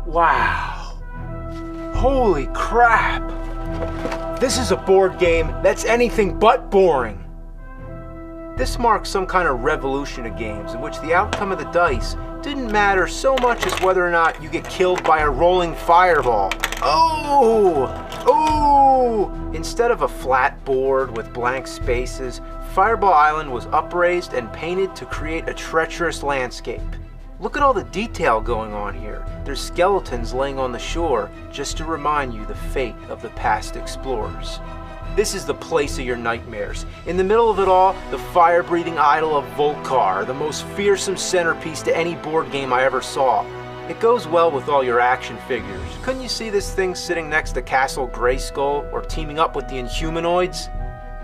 Wow. Holy crap. This is a board game that's anything but boring. This marks some kind of revolution of games in which the outcome of the dice didn't matter so much as whether or not you get killed by a rolling fireball. Oh! Oh! Instead of a flat board with blank spaces, Fireball Island was upraised and painted to create a treacherous landscape. Look at all the detail going on here. There's skeletons laying on the shore just to remind you the fate of the past explorers. This is the place of your nightmares. In the middle of it all, the fire-breathing idol of Volcar, the most fearsome centerpiece to any board game I ever saw. It goes well with all your action figures. Couldn't you see this thing sitting next to Castle Grayskull or teaming up with the Inhumanoids?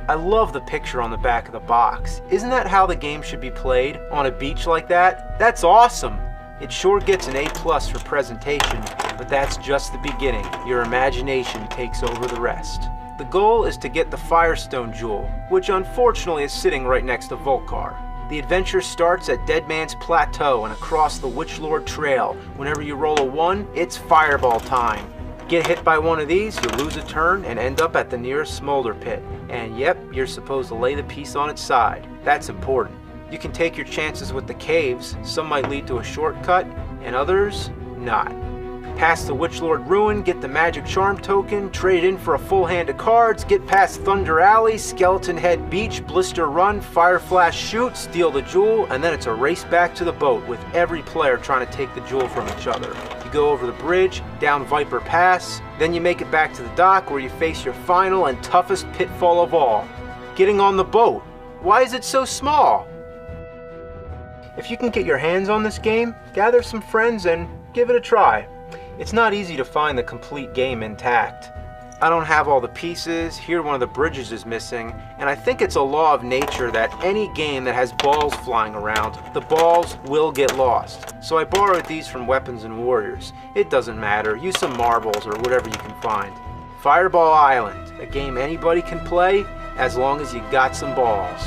I love the picture on the back of the box. Isn't that how the game should be played? On a beach like that? That's awesome! It sure gets an A+ for presentation, but that's just the beginning. Your imagination takes over the rest. The goal is to get the Firestone Jewel, which unfortunately is sitting right next to Volcar. The adventure starts at Dead Man's Plateau and across the Witchlord Trail. Whenever you roll a 1, it's fireball time. Get hit by one of these, you lose a turn and end up at the nearest smolder pit. And yep, you're supposed to lay the piece on its side. That's important. You can take your chances with the caves. Some might lead to a shortcut, and others, not. Pass the Witchlord Ruin, get the Magic Charm token, trade in for a full hand of cards, get past Thunder Alley, Skeleton Head Beach, Blister Run, Fire Flash Shoot, steal the jewel, and then it's a race back to the boat with every player trying to take the jewel from each other. You go over the bridge, down Viper Pass, then you make it back to the dock where you face your final and toughest pitfall of all, getting on the boat. Why is it so small? If you can get your hands on this game, gather some friends and give it a try. It's not easy to find the complete game intact. I don't have all the pieces, here one of the bridges is missing, and I think it's a law of nature that any game that has balls flying around, the balls will get lost. So I borrowed these from Weapons and Warriors. It doesn't matter, use some marbles or whatever you can find. Fireball Island, a game anybody can play as long as you got some balls.